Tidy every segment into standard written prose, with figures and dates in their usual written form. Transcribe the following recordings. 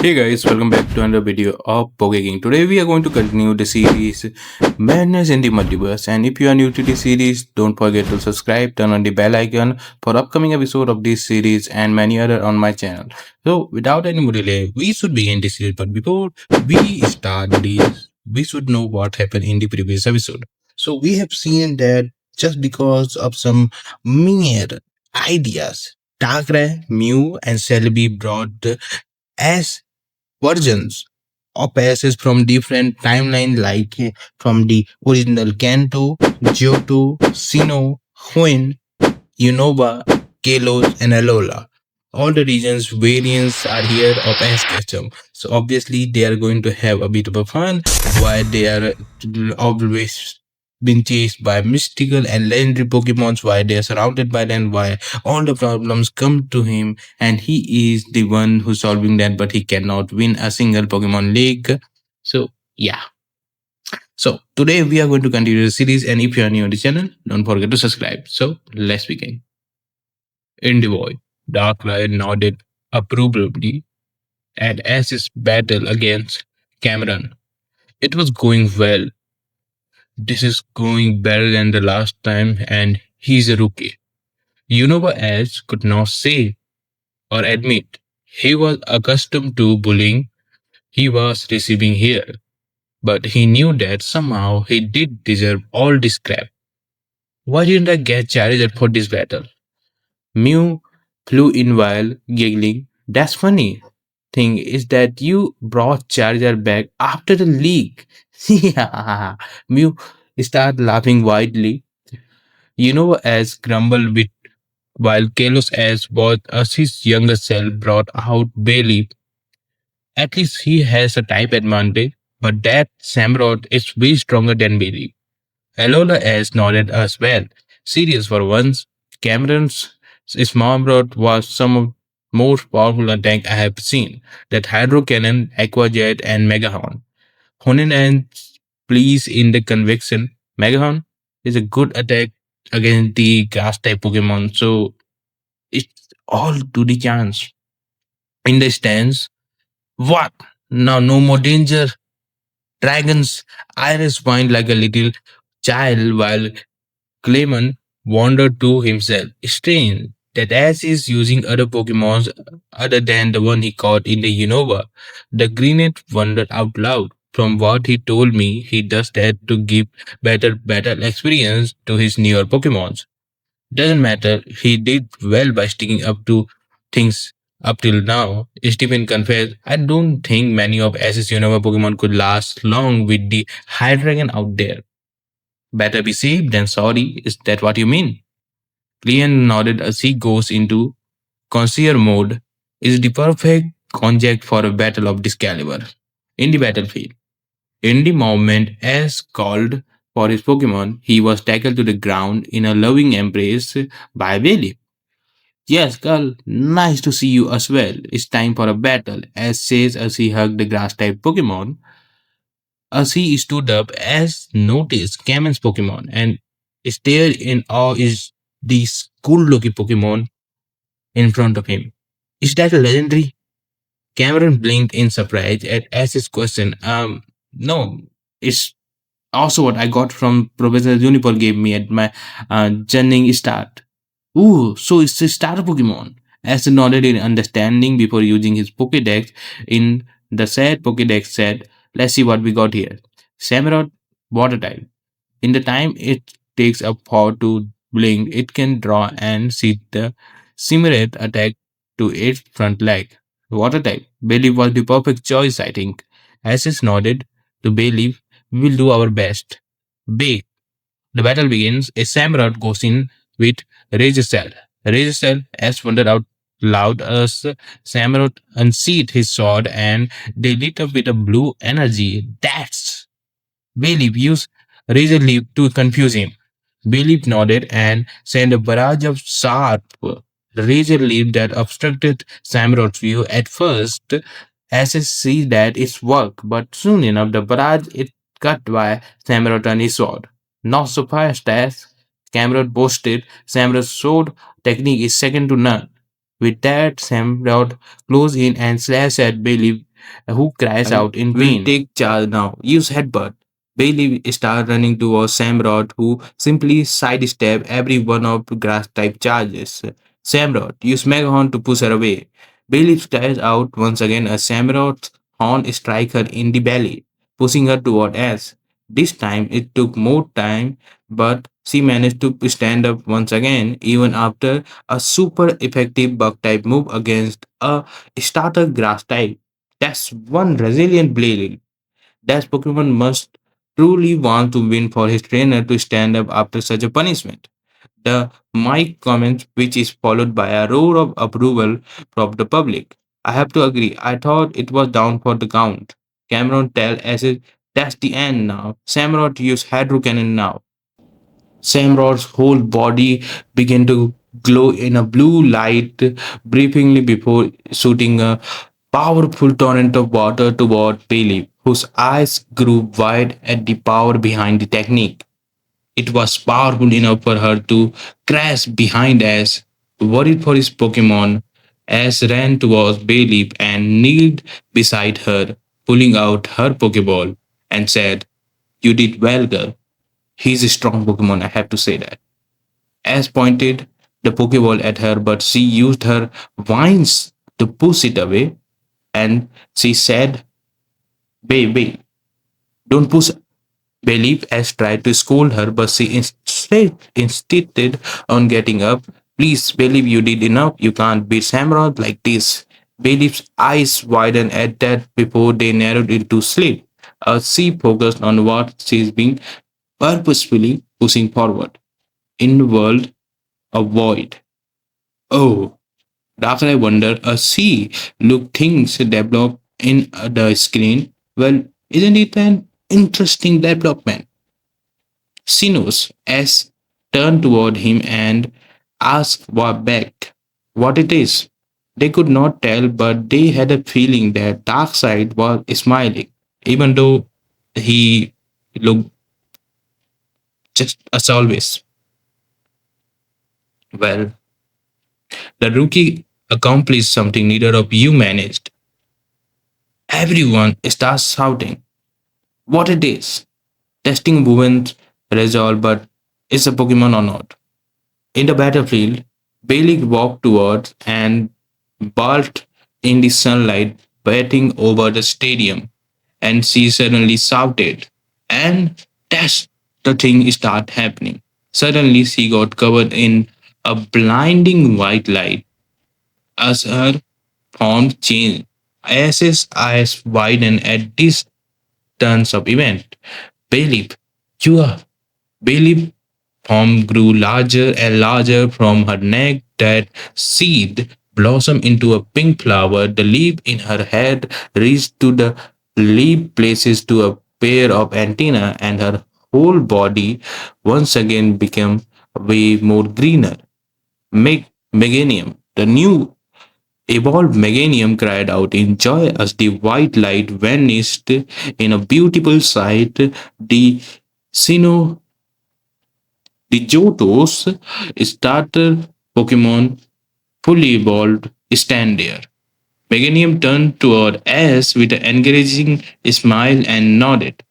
Hey guys, welcome back to another video of Pokeking. Today we are going to continue the series Madness in the Multiverse. And if you are new to the series, don't forget to subscribe, turn on the bell icon for upcoming episode of this series and many other on my channel. So without any more delay, we should begin the series. But before we start this, we should know what happened in the previous episode. So we have seen that just because of some mere ideas, Darkrai, Mew, and Celebi brought as versions of passes from different timeline like from the original Kanto, Johto, Sinnoh, Hoenn, Unova, Kalos, and Alola. All the regions variants are here of S Ketchum. So obviously they are going to have a bit of a fun while they are always been chased by mystical and legendary Pokemons while they are surrounded by them, while all the problems come to him and he is the one who's solving that, but he cannot win a single Pokemon League. So yeah. So today we are going to continue the series, and if you are new on the channel, don't forget to subscribe. So let's begin. In the void, Darkrai nodded approvingly at Ash's battle against Cameron. It was going well. This is going better than the last time, and he's a rookie. Unova Ash could not say or admit he was accustomed to bullying he was receiving here, but he knew that somehow he did deserve all this crap. Why didn't I get Charizard for this battle? Mew flew in while giggling. That's funny. Thing is that you brought Charizard back after the leak. Yeah. Mew started laughing widely. As grumbled with while Kalos as was as his younger self brought out Bayleaf. At least he has a type advantage, but that Samurott is way stronger than Bayleaf. Alola as nodded as well. Serious for once, Cameron's Smallrot was some of most powerful attack I have seen. That Hydro Cannon, Aqua Jet, and Megahorn. Honen and please in the convection. Megahorn is a good attack against the grass type Pokemon, so it's all to the chance. In the stands, what? Now no more danger. Dragons, Iris whined like a little child while Clayman wondered to himself. Strange that as he's using other Pokemons other than the one he caught in the Unova, the Greenet wondered out loud. From what he told me, he does that to give better battle experience to his newer Pokemons. Doesn't matter, he did well by sticking up to things up till now. Stephen confessed, I don't think many of Ash's Unova Pokemon could last long with the Hydreigon out there. Better be safe than sorry, is that what you mean? Clean nodded as he goes into Consier mode is the perfect conject for a battle of this caliber. In the battlefield, in the moment as called for his Pokemon, he was tackled to the ground in a loving embrace by Bailey. Yes, girl, nice to see you as well. It's time for a battle, as says as he hugged the grass type Pokemon. As he stood up, as noticed Camen's Pokemon and stared in awe is this cool looking Pokemon in front of him. Is that a legendary? Cameron blinked in surprise at Ash's question. No, it's also what I got from Professor Juniper gave me at my journeying start. Ooh, so it's a starter Pokemon. Ash nodded in understanding before using his Pokédex. In the said Pokédex said, let's see what we got here. Samurott, water type. In the time it takes up for to blink, it can draw and see the Samurott attack to its front leg. Water type. Bayleaf was the perfect choice, I think. Ashes nodded to Bayleaf. We will do our best. Bay. The battle begins. A Samurott goes in with Razor Cell. Razor Cell, as wondered out loud as Samurott unsheathed his sword and they lit up with a blue energy. That's Bayleaf used Razor Leaf to confuse him. Bayleaf nodded and sent a barrage of sharp razor leaf that obstructed Samurot's view at first. Ashes see that it's work, but soon enough the barrage is cut by Samurott and his sword. Not so fast as Samurott boasted, Samurot's sword technique is second to none. With that, Samurott closed in and slashed at Bayleaf who cries And out in will pain. take charge now. Use headbutt. Bailey starts running towards Samrod, who simply sidestep every one of the grass type charges. Samrod use Megahorn to push her away. Bailey stares out once again as Samrod's horn strikes her in the belly, pushing her toward Ash. This time it took more time, but she managed to stand up once again, even after a super effective bug type move against a starter grass type. That's one resilient Blayley. That Pokemon must truly want to win for his trainer to stand up after such a punishment. The mic comment, which is followed by a roar of approval from the public. I have to agree, I thought it was down for the count. Cameron tell as if that's the end now. Samurott use Hydro Cannon now. Samrod's whole body began to glow in a blue light briefly before shooting a powerful torrent of water toward Bailey, whose eyes grew wide at the power behind the technique. It was powerful enough for her to crash behind Ash, worried for his Pokemon. Ash ran towards Bailey and kneeled beside her, pulling out her Pokeball, and said, "You did well, girl. He's a strong Pokemon, I have to say that." Ash pointed the Pokeball at her, but she used her vines to push it away, and she said, "Baby, don't push." Believe Ash tried to scold her, but she instead insisted on getting up. "Please, Believe, you did enough. You can't beat Samurott like this." Believe's eyes widened at that before they narrowed into sleep. As she focused on what she's being purposefully pushing forward. In the world, a void. Oh, after I wonder, see, look, things develop in the screen. Well, isn't it an interesting development? Sinus S turned toward him and asked back what it is. They could not tell, but they had a feeling that Darkseid was smiling, even though he looked just as always. Well, the rookie accomplished something neither of you managed. Everyone starts shouting what it is. Testing won't resolve, but is a Pokemon or not? In the battlefield, Bailey walked towards and bulked in the sunlight, batting over the stadium, and she suddenly shouted, and that's the thing start happening. Suddenly, she got covered in a blinding white light as her form changed. Ash's eyes widened at this turns of event. Bailey, you are Bailey form grew larger and larger from her neck. That seed blossomed into a pink flower. The leaf in her head reached to the leaf places to a pair of antennae, and her whole body once again became way more greener. Meganium, the new evolved Meganium, cried out in joy as the white light vanished in a beautiful sight. The Sino The Johto's starter Pokemon, fully evolved, stand there. Meganium turned toward Ash with an encouraging smile and nodded.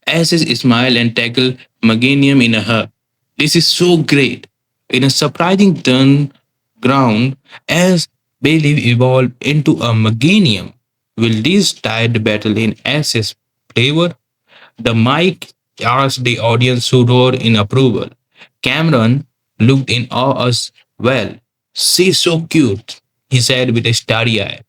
Ash's smile and tackled Meganium in a hug. "This is so great." In a surprising turn ground, as Bayleaf evolved into a Meganium. Will this tide battle in Ash's favor? The mic asked the audience to roar in approval. Cameron looked in awe as well. "She's so cute," he said with a starry eye.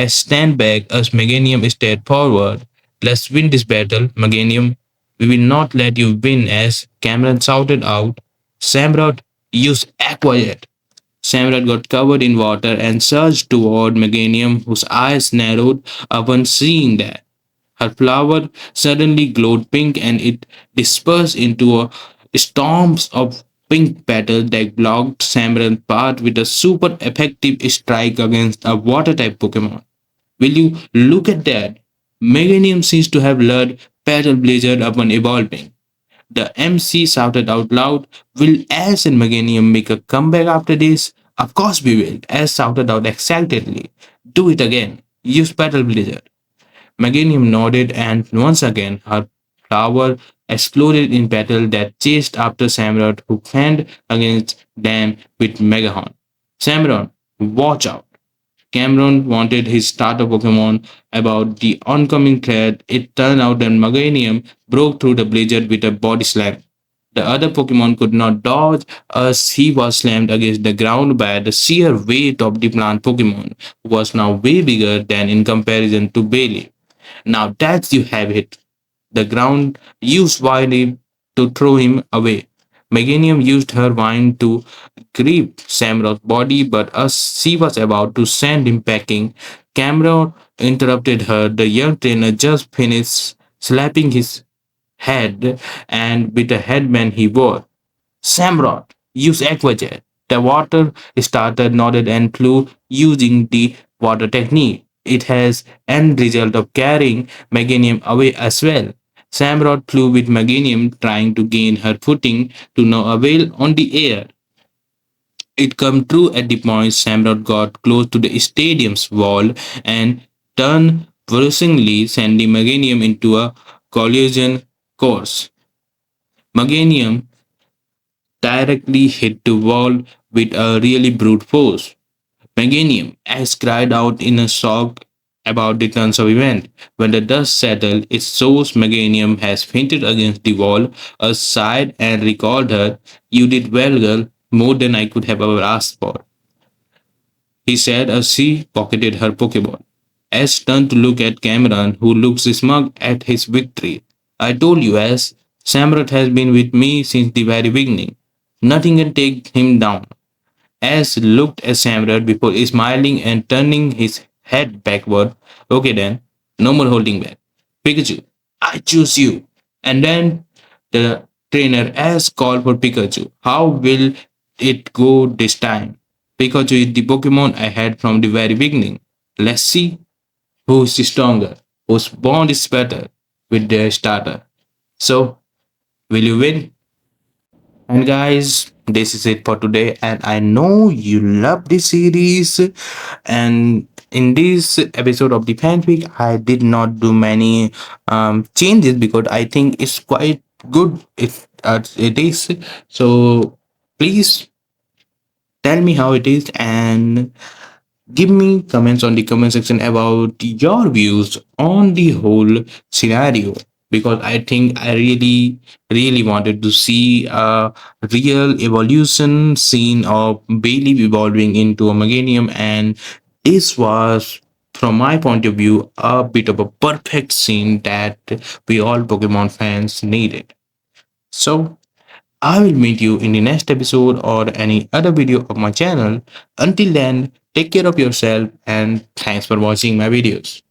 As stand back as Meganium stepped forward. "Let's win this battle, Meganium." "We will not let you win," as Cameron shouted out. "Samrot, use Aqua Jet." Samrat got covered in water and surged toward Meganium, whose eyes narrowed upon seeing that. Her flower suddenly glowed pink and it dispersed into a storms of pink petals that blocked Samran's path with a super effective strike against a water type Pokemon. Will you look at that? Meganium seems to have learned Petal Blizzard upon evolving. The MC shouted out loud, "Will Ash and Meganium make a comeback after this?" "Of course we will," Ash shouted out excitedly. "Do it again." use Petal Blizzard. Meganium nodded, and once again her tower exploded in battle that chased after Samurott, who fended against them with Megahorn. Samurott, watch out! Cameron wanted his starter Pokemon about the oncoming threat. It turned out that Meganium broke through the blizzard with a body slam. The other Pokemon could not dodge as he was slammed against the ground by the sheer weight of the plant Pokemon, who was now way bigger than in comparison to Bailey. Now that's you have it. The ground used Wiley to throw him away. Meganium used her vine to grip Samroth's body, but as she was about to send him packing, Cameron interrupted her. The young trainer just finished slapping his head and with a headband he wore. Samroth, use Aquajet. The water starter nodded and flew using the water technique. It has end result of carrying Meganium away as well. Samroth flew with Meganium trying to gain her footing to no avail on the air. It come true at the point Samroth got close to the stadium's wall and turned bruisingly, sending Meganium into a collision course. Meganium directly hit the wall with a really brute force. Meganium has cried out in a shock about the turns of event. When the dust settled, it shows Meganium has fainted against the wall, sighed and recalled her. You did well, girl, more than I could have ever asked for, he said as she pocketed her Pokeball. Ash turned to look at Cameron, who looked smug at his victory. I told you, Ash, Samrat has been with me since the very beginning. Nothing can take him down. Ash looked at Samrat before smiling and turning his head backward. Okay then, no more holding back. Pikachu, I choose you. And then the trainer Ash called for Pikachu. How will it go this time? Pikachu is the Pokemon I had from the very beginning. Let's see who is stronger, whose bond is better with their starter. So, will you win? And guys, this is it for today. And I know you love this series. And in this episode of the fanfic, I did not do many changes because I think it's quite good. It is. So please tell me how it is and give me comments on the comment section about your views on the whole scenario, because I think I really wanted to see a real evolution scene of Bailey evolving into a Meganium, and this was, from my point of view, a bit of a perfect scene that we all Pokemon fans needed. So I will meet you in the next episode or any other video of my channel. Until then, take care of yourself and thanks for watching my videos.